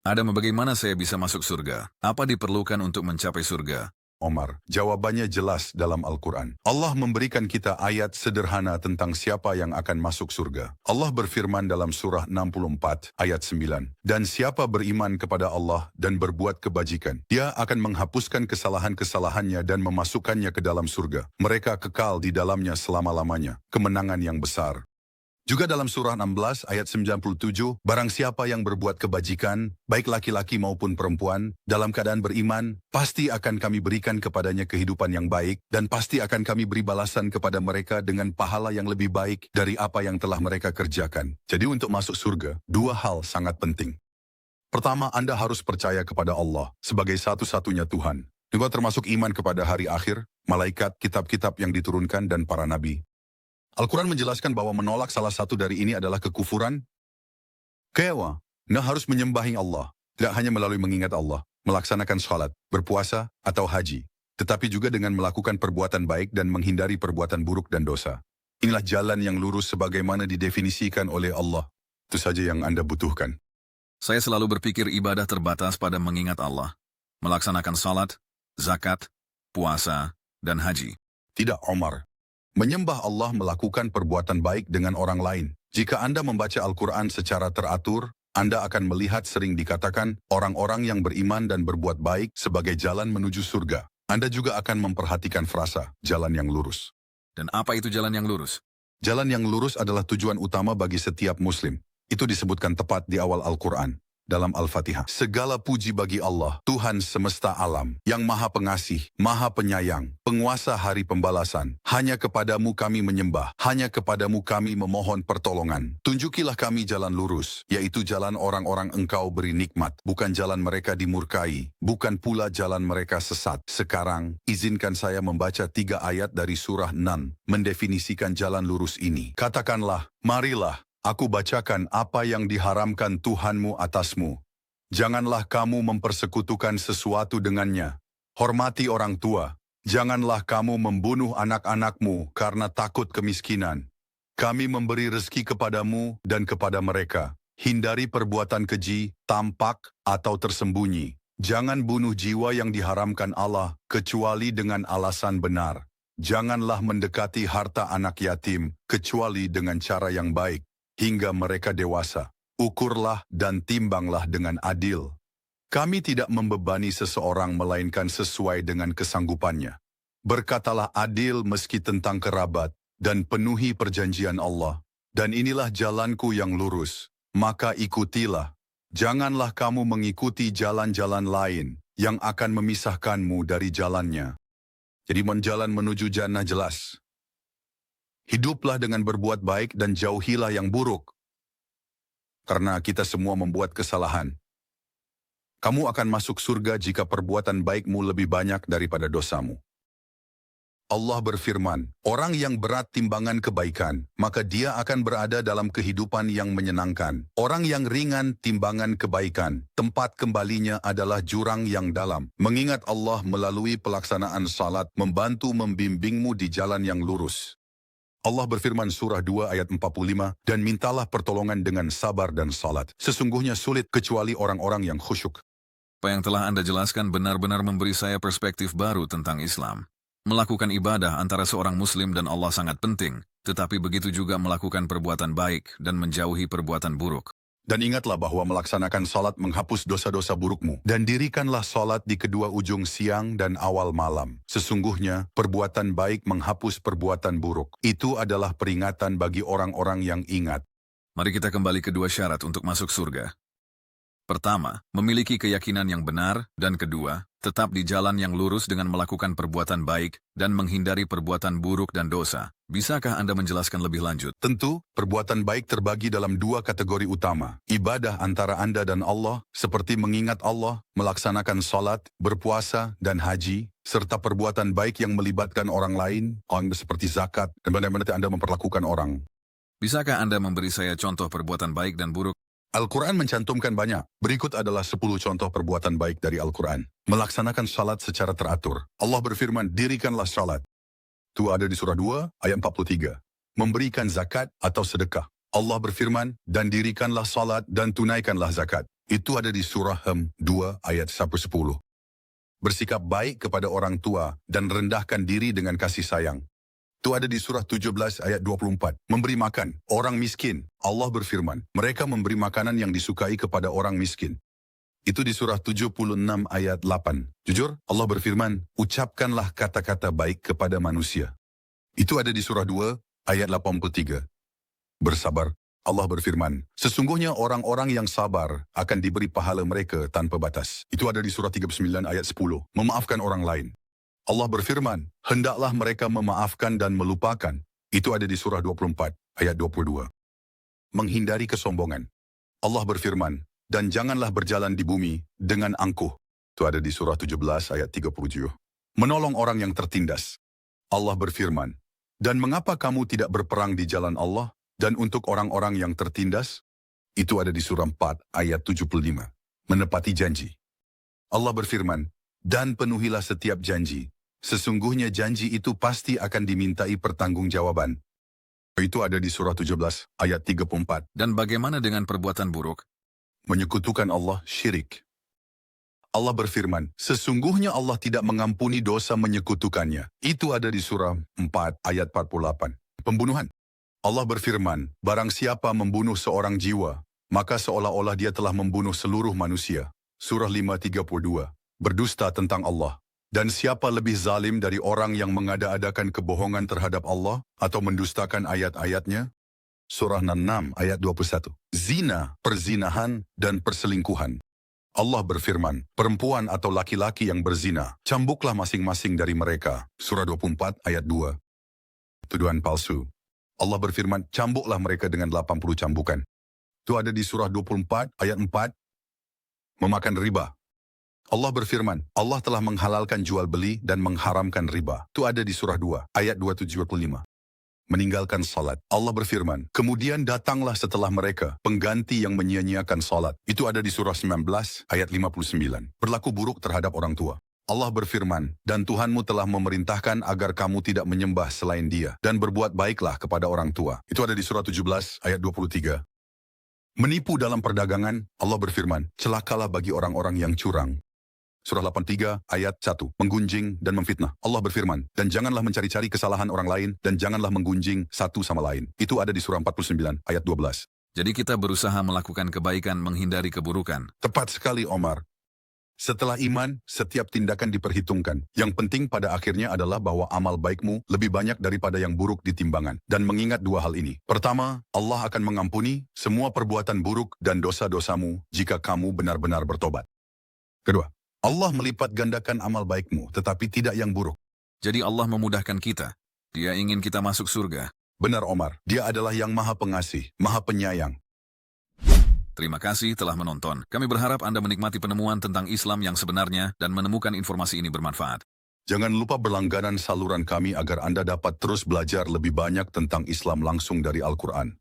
Adam, bagaimana saya bisa masuk surga? Apa diperlukan untuk mencapai surga? Omar, jawabannya jelas dalam Al-Quran. Allah memberikan kita ayat sederhana tentang siapa yang akan masuk surga. Allah berfirman dalam surah 64 ayat 9. Dan siapa beriman kepada Allah dan berbuat kebajikan, dia akan menghapuskan kesalahan-kesalahannya dan memasukkannya ke dalam surga. Mereka kekal di dalamnya selama-lamanya. Kemenangan yang besar. Juga dalam surah 16 ayat 97, barang siapa yang berbuat kebajikan, baik laki-laki maupun perempuan, dalam keadaan beriman, pasti akan kami berikan kepadanya kehidupan yang baik, dan pasti akan kami beri balasan kepada mereka dengan pahala yang lebih baik dari apa yang telah mereka kerjakan. Jadi untuk masuk surga, dua hal sangat penting. Pertama, Anda harus percaya kepada Allah sebagai satu-satunya Tuhan. Juga termasuk iman kepada hari akhir, malaikat, kitab-kitab yang diturunkan, dan para nabi. Al-Quran menjelaskan bahwa menolak salah satu dari ini adalah kekufuran. Anda harus menyembahi Allah, tidak hanya melalui mengingat Allah, melaksanakan sholat, berpuasa, atau haji, tetapi juga dengan melakukan perbuatan baik dan menghindari perbuatan buruk dan dosa. Inilah jalan yang lurus sebagaimana didefinisikan oleh Allah. Itu saja yang Anda butuhkan. Saya selalu berpikir ibadah terbatas pada mengingat Allah, melaksanakan salat, zakat, puasa, dan haji. Tidak, Omar. Menyembah Allah melakukan perbuatan baik dengan orang lain. Jika Anda membaca Al-Quran secara teratur, Anda akan melihat sering dikatakan orang-orang yang beriman dan berbuat baik sebagai jalan menuju surga. Anda juga akan memperhatikan frasa, jalan yang lurus. Dan apa itu jalan yang lurus? Jalan yang lurus adalah tujuan utama bagi setiap muslim. Itu disebutkan tepat di awal Al-Quran. Dalam Al-Fatihah. Segala puji bagi Allah, Tuhan semesta alam, yang maha pengasih, maha penyayang, penguasa hari pembalasan. Hanya kepadamu kami menyembah, hanya kepadamu kami memohon pertolongan. Tunjukilah kami jalan lurus, yaitu jalan orang-orang engkau beri nikmat, bukan jalan mereka dimurkai, bukan pula jalan mereka sesat. Sekarang, izinkan saya membaca 3 ayat dari surah Nan, mendefinisikan jalan lurus ini. Katakanlah, marilah, aku bacakan apa yang diharamkan Tuhanmu atasmu. Janganlah kamu mempersekutukan sesuatu dengannya. Hormati orang tua. Janganlah kamu membunuh anak-anakmu karena takut kemiskinan. Kami memberi rezeki kepadamu dan kepada mereka. Hindari perbuatan keji, tampak atau tersembunyi. Jangan bunuh jiwa yang diharamkan Allah, kecuali dengan alasan benar. Janganlah mendekati harta anak yatim, kecuali dengan cara yang baik. Hingga mereka dewasa, ukurlah dan timbanglah dengan adil. Kami tidak membebani seseorang melainkan sesuai dengan kesanggupannya. Berkatalah adil meski tentang kerabat, dan penuhi perjanjian Allah. Dan inilah jalanku yang lurus, maka ikutilah. Janganlah kamu mengikuti jalan-jalan lain, yang akan memisahkanmu dari jalannya. Jadi jalan menuju jannah jelas. Hiduplah dengan berbuat baik dan jauhilah yang buruk. Karena kita semua membuat kesalahan. Kamu akan masuk surga jika perbuatan baikmu lebih banyak daripada dosamu. Allah berfirman, orang yang berat timbangan kebaikan, maka dia akan berada dalam kehidupan yang menyenangkan. Orang yang ringan timbangan kebaikan, tempat kembalinya adalah jurang yang dalam. Mengingat Allah melalui pelaksanaan salat, membantu membimbingmu di jalan yang lurus. Allah berfirman surah 2 ayat 45, dan mintalah pertolongan dengan sabar dan salat. Sesungguhnya sulit kecuali orang-orang yang khusyuk. Apa yang telah Anda jelaskan benar-benar memberi saya perspektif baru tentang Islam. Melakukan ibadah antara seorang Muslim dan Allah sangat penting, tetapi begitu juga melakukan perbuatan baik dan menjauhi perbuatan buruk. Dan ingatlah bahwa melaksanakan salat menghapus dosa-dosa burukmu. Dan dirikanlah salat di kedua ujung siang dan awal malam. Sesungguhnya, perbuatan baik menghapus perbuatan buruk. Itu adalah peringatan bagi orang-orang yang ingat. Mari kita kembali ke 2 syarat untuk masuk surga. Pertama, memiliki keyakinan yang benar, dan kedua, tetap di jalan yang lurus dengan melakukan perbuatan baik dan menghindari perbuatan buruk dan dosa. Bisakah Anda menjelaskan lebih lanjut? Tentu, perbuatan baik terbagi dalam 2 kategori utama. Ibadah antara Anda dan Allah, seperti mengingat Allah, melaksanakan salat, berpuasa, dan haji, serta perbuatan baik yang melibatkan orang lain, seperti zakat, dan bagaimana Anda memperlakukan orang. Bisakah Anda memberi saya contoh perbuatan baik dan buruk? Al-Quran mencantumkan banyak. Berikut adalah 10 contoh perbuatan baik dari Al-Quran. Melaksanakan salat secara teratur. Allah berfirman, dirikanlah salat. Itu ada di surah 2 ayat 43. Memberikan zakat atau sedekah. Allah berfirman, dan dirikanlah salat dan tunaikanlah zakat. Itu ada di surah 2 ayat 110. Bersikap baik kepada orang tua dan rendahkan diri dengan kasih sayang. Itu ada di surah 17 ayat 24. Memberi makan orang miskin. Allah berfirman, mereka memberi makanan yang disukai kepada orang miskin. Itu di surah 76 ayat 8. Jujur, Allah berfirman, ucapkanlah kata-kata baik kepada manusia. Itu ada di surah 2 ayat 83. Bersabar. Allah berfirman, sesungguhnya orang-orang yang sabar akan diberi pahala mereka tanpa batas. Itu ada di surah 39 ayat 10. Memaafkan orang lain. Allah berfirman, hendaklah mereka memaafkan dan melupakan. Itu ada di surah 24 ayat 22. Menghindari kesombongan. Allah berfirman, dan janganlah berjalan di bumi dengan angkuh. Itu ada di surah 17 ayat 37. Menolong orang yang tertindas. Allah berfirman, dan mengapa kamu tidak berperang di jalan Allah? Dan untuk orang-orang yang tertindas, itu ada di surah 4 ayat 75. Menepati janji. Allah berfirman, dan penuhilah setiap janji. Sesungguhnya janji itu pasti akan dimintai pertanggungjawaban. Itu ada di surah 17 ayat 34. Dan bagaimana dengan perbuatan buruk? Menyekutukan Allah syirik. Allah berfirman, sesungguhnya Allah tidak mengampuni dosa menyekutukannya. Itu ada di surah 4 ayat 48. Pembunuhan. Allah berfirman, barang siapa membunuh seorang jiwa, maka seolah-olah dia telah membunuh seluruh manusia. Surah 5:32. Berdusta tentang Allah. Dan siapa lebih zalim dari orang yang mengada-adakan kebohongan terhadap Allah atau mendustakan ayat-ayatnya? Surah 6 ayat 21. Zina, perzinahan, dan perselingkuhan. Allah berfirman, perempuan atau laki-laki yang berzina, cambuklah masing-masing dari mereka. Surah 24 ayat 2. Tuduhan palsu. Allah berfirman, cambuklah mereka dengan 80 cambukan. Itu ada di surah 24 ayat 4. Memakan riba. Allah berfirman, Allah telah menghalalkan jual beli dan mengharamkan riba. Itu ada di surah 2 ayat 275. Meninggalkan salat. Allah berfirman, kemudian datanglah setelah mereka pengganti yang menyia-nyiakan salat. Itu ada di surah 19 ayat 59. Berlaku buruk terhadap orang tua. Allah berfirman, dan Tuhanmu telah memerintahkan agar kamu tidak menyembah selain Dia dan berbuat baiklah kepada orang tua. Itu ada di surah 17 ayat 23. Menipu dalam perdagangan. Allah berfirman, celakalah bagi orang-orang yang curang. Surah 83 ayat 1. Menggunjing dan memfitnah. Allah berfirman, dan janganlah mencari-cari kesalahan orang lain dan janganlah menggunjing satu sama lain. Itu ada di surah 49 ayat 12. Jadi kita berusaha melakukan kebaikan menghindari keburukan. Tepat sekali, Omar. Setelah iman, setiap tindakan diperhitungkan. Yang penting pada akhirnya adalah bahwa amal baikmu lebih banyak daripada yang buruk di timbangan. Dan mengingat dua hal ini. Pertama, Allah akan mengampuni semua perbuatan buruk dan dosa-dosamu jika kamu benar-benar bertobat. Kedua, Allah melipat gandakan amal baikmu, tetapi tidak yang buruk. Jadi Allah memudahkan kita. Dia ingin kita masuk surga. Benar, Omar. Dia adalah yang maha pengasih, maha penyayang. Terima kasih telah menonton. Kami berharap Anda menikmati penemuan tentang Islam yang sebenarnya dan menemukan informasi ini bermanfaat. Jangan lupa berlangganan saluran kami agar Anda dapat terus belajar lebih banyak tentang Islam langsung dari Al-Quran.